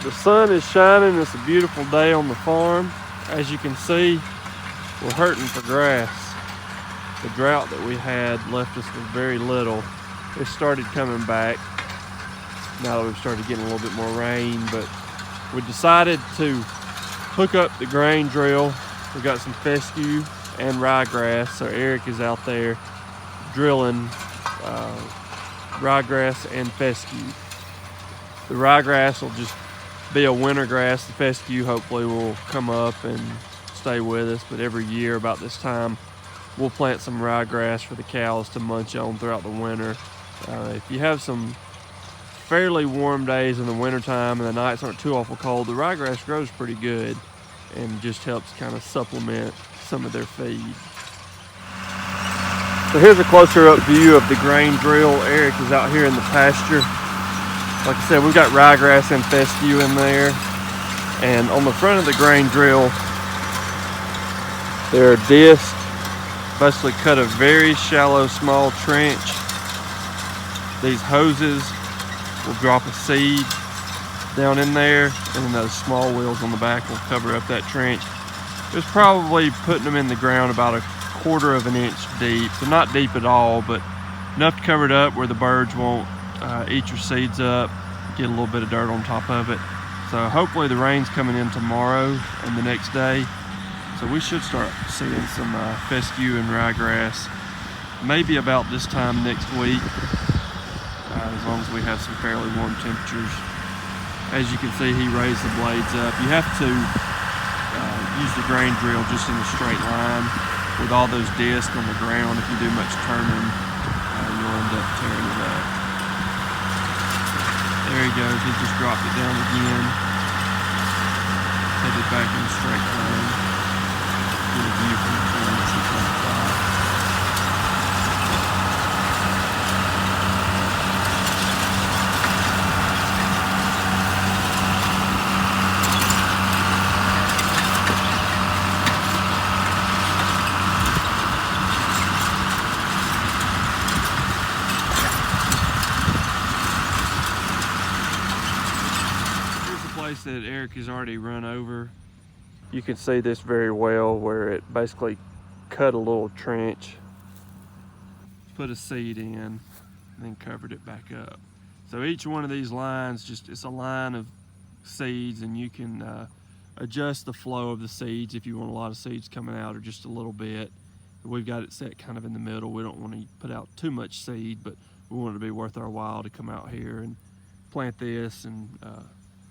The sun is shining. It's a beautiful day on the farm. As you can see, we're hurting for grass. The drought that we had left us with very little. It started coming back now that we've started getting a little bit more rain, but we decided to hook up the grain drill. We got some fescue and ryegrass, so Eric is out there drilling ryegrass and fescue. The ryegrass will just be a winter grass. The fescue hopefully will come up and stay with us, but every year about this time we'll plant some ryegrass for the cows to munch on throughout the winter. If you have some fairly warm days in the wintertime and the nights aren't too awful cold, the ryegrass grows pretty good and just helps kind of supplement some of their feed. So here's a closer up view of the grain drill. Eric is out here in the pasture. Like I said, we've got ryegrass and fescue in there. And on the front of the grain drill, there are discs. Basically cut a very shallow, small trench. These hoses will drop a seed down in there, and then those small wheels on the back will cover up that trench. It's probably putting them in the ground about 1/4 of an inch deep. So not deep at all, but enough to cover it up where the birds won't eat your seeds up, get a little bit of dirt on top of it. So hopefully the rain's coming in tomorrow and the next day. So we should start seeing some fescue and ryegrass maybe about this time next week, as long as we have some fairly warm temperatures. As you can see, he raised the blades up. You have to use the grain drill just in a straight line with all those discs on the ground. If you do much turning, you'll end up tearing it up. There he goes, he just dropped it down again. Headed back in a straight line. Get a view from the corner as he comes by. That Eric has already run over. You can see this very well where it basically cut a little trench, put a seed in, and then covered it back up. So each one of these lines, it's a line of seeds, and you can adjust the flow of the seeds if you want a lot of seeds coming out or just a little bit. We've got it set kind of in the middle. We don't want to put out too much seed, but we want it to be worth our while to come out here and plant this and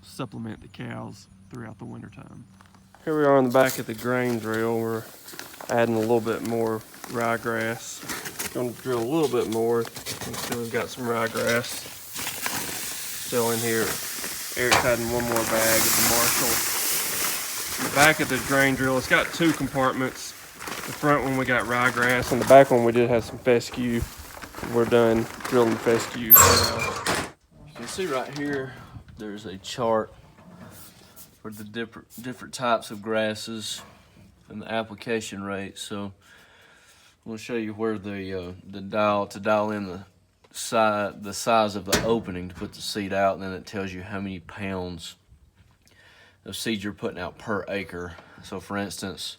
supplement the cows throughout the winter time. Here we are on the back of the grain drill. We're adding a little bit more ryegrass. Going to drill a little bit more. You can see we've got some ryegrass still in here. Eric's adding one more bag of the Marshall. The back of the grain drill, it's got 2 compartments. The front one we got ryegrass, and the back one we did have some fescue. We're done drilling the fescue now. You can see right here, there's a chart for the different types of grasses and the application rate. So I'm going to show you where the dial in the size of the opening to put the seed out, and then it tells you how many pounds of seed you're putting out per acre. So for instance,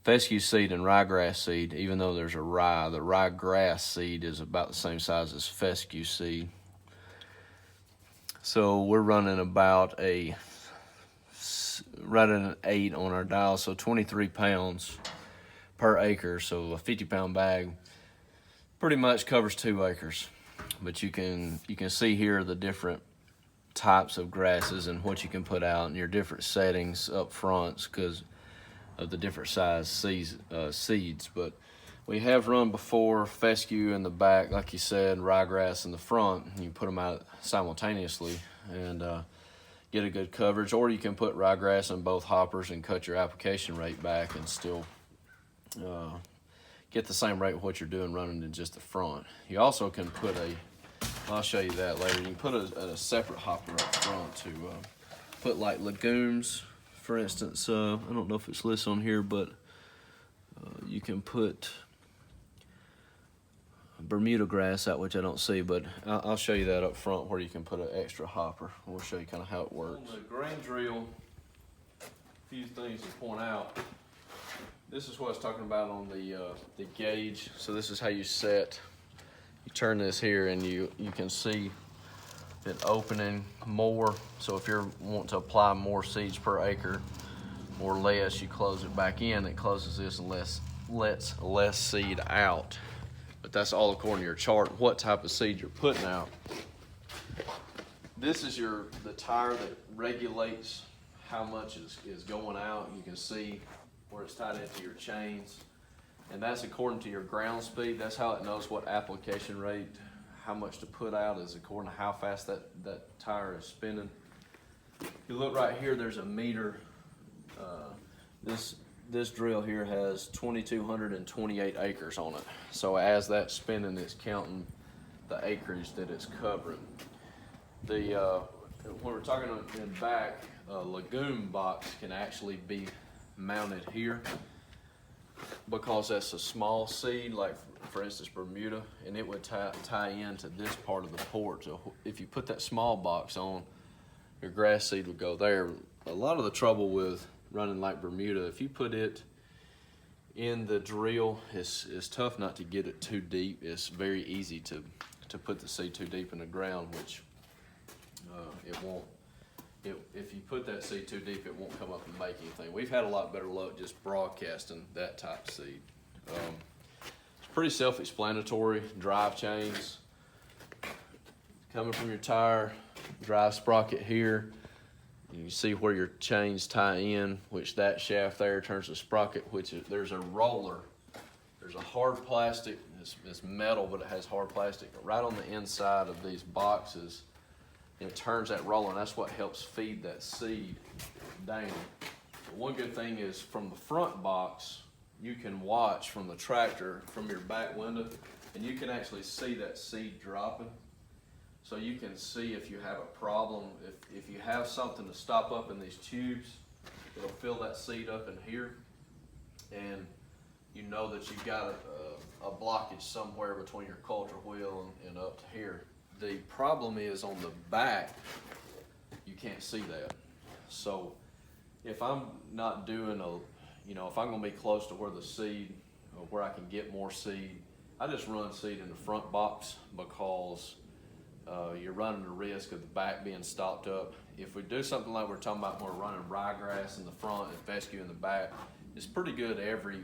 fescue seed and ryegrass seed, even though there's a rye, the ryegrass seed is about the same size as fescue seed. So we're running about right at an 8 on our dial, so 23 pounds per acre. So a 50-pound bag pretty much covers 2 acres. But you can see here the different types of grasses and what you can put out and your different settings up front because of the different size seeds. But we have run before fescue in the back, like you said, ryegrass in the front. And you put them out simultaneously and get a good coverage. Or you can put ryegrass in both hoppers and cut your application rate back and still get the same rate of what you're doing running in just the front. You also can put I'll show you that later. You can put a separate hopper up front to put like legumes, for instance. I don't know if it's listed on here, but you can put Bermuda grass out, which I don't see, but I'll show you that up front where you can put an extra hopper. We'll show you kind of how it works. On the grain drill, a few things to point out. This is what I was talking about on the gauge. So this is how you set. You turn this here and you can see it opening more. So if you're wanting to apply more seeds per acre or less, you close it back in. It closes this and lets less seed out. But that's all according to your chart, what type of seed you're putting out. This is the tire that regulates how much is going out. You can see where it's tied into your chains. And that's according to your ground speed. That's how it knows what application rate, how much to put out is according to how fast that tire is spinning. If you look right here, there's a meter. This drill here has 2,228 acres on it. So as that's spinning, it's counting the acreage that it's covering. When we're talking in back, a legume box can actually be mounted here because that's a small seed, like for instance Bermuda, and it would tie into this part of the porch. So if you put that small box on, your grass seed would go there. A lot of the trouble with running like Bermuda, if you put it in the drill, it's tough not to get it too deep. It's very easy to put the seed too deep in the ground, which it won't. If you put that seed too deep, it won't come up and make anything. We've had a lot better luck just broadcasting that type of seed. It's pretty self-explanatory. Drive chains coming from your tire, drive sprocket here. You see where your chains tie in, which that shaft there turns the sprocket, there's a roller. There's a hard plastic, it's metal, but it has hard plastic right on the inside of these boxes. And it turns that roller, and that's what helps feed that seed down. But one good thing is from the front box, you can watch from the tractor, from your back window, and you can actually see that seed dropping. So you can see if you have a problem, if you have something to stop up in these tubes, it'll fill that seed up in here, and you know that you've got a blockage somewhere between your culture wheel and up to here. The problem is on the back, you can't see that. So if I'm not doing if I'm gonna be close to where the seed, where I can get more seed, I just run seed in the front box because you're running the risk of the back being stopped up. If we do something like we're talking about, we're running ryegrass in the front and fescue in the back, it's pretty good every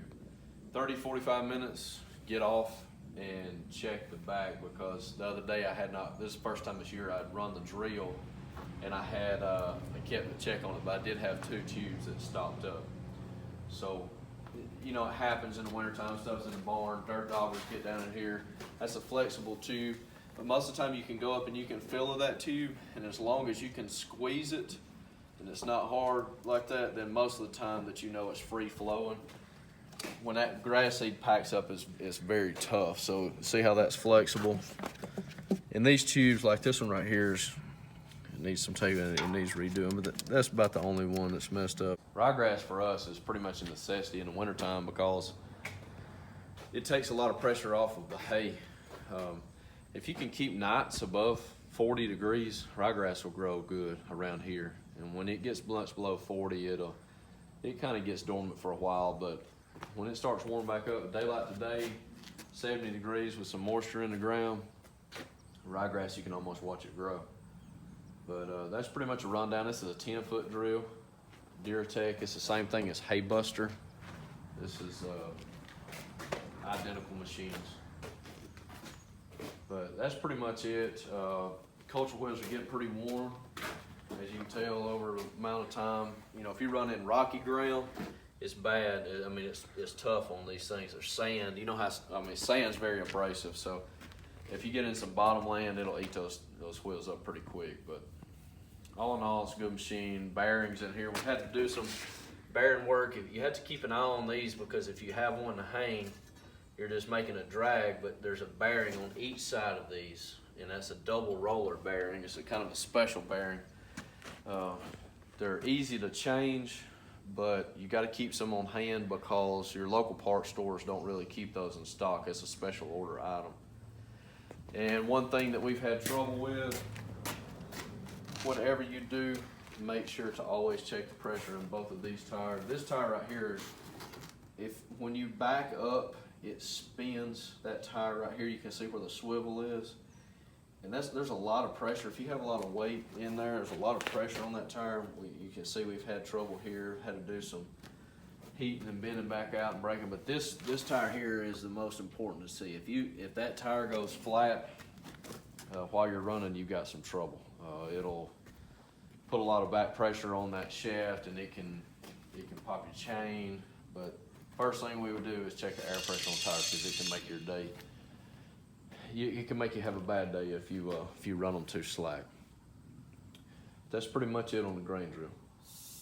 30-45 minutes, get off and check the back, because the other day this is the first time this year I'd run the drill and I kept a check on it, but I did have 2 tubes that stopped up. So, it happens in the wintertime, stuff's in the barn, dirt doggers get down in here. That's a flexible tube. But most of the time you can go up and you can fill that tube, and as long as you can squeeze it and it's not hard like that, then most of the time that it's free flowing. When that grass seed packs up, it's very tough. So see how that's flexible. And these tubes, like this one right here, it needs some tape and it needs redoing, but that's about the only one that's messed up. Ryegrass for us is pretty much a necessity in the wintertime because it takes a lot of pressure off of the hay. If you can keep nights above 40 degrees, ryegrass will grow good around here. And when it gets much below 40, it kind of gets dormant for a while, but when it starts warming back up, daylight today, 70 degrees with some moisture in the ground, ryegrass, you can almost watch it grow. But that's pretty much a rundown. This is a 10-foot drill, Duratech. It's the same thing as Hay Buster. This is identical machines. But that's pretty much it. Culture wheels are getting pretty warm, as you can tell over the amount of time. If you run in rocky ground, it's bad. I mean, it's tough on these things. There's sand. Sand's very abrasive. So if you get in some bottom land, it'll eat those wheels up pretty quick. But all in all, it's a good machine. Bearings in here. We had to do some bearing work. You have to keep an eye on these because if you have one to hang, you're just making a drag, but there's a bearing on each side of these, and that's a double roller bearing. It's a kind of a special bearing. They're easy to change, but you got to keep some on hand because your local parts stores don't really keep those in stock. It's a special order item. And one thing that we've had trouble with, whatever you do, make sure to always check the pressure in both of these tires. This tire right here, when you back up, it spins that tire right here. You can see where the swivel is. And there's a lot of pressure. If you have a lot of weight in there, there's a lot of pressure on that tire. You can see we've had trouble here, had to do some heating and bending back out and braking. But this tire here is the most important to see. If that tire goes flat while you're running, you've got some trouble. It'll put a lot of back pressure on that shaft, and it can pop your chain. But first thing we would do is check the air pressure on tires, because it can make your day. It can make you have a bad day if you run them too slack. That's pretty much it on the grain drill.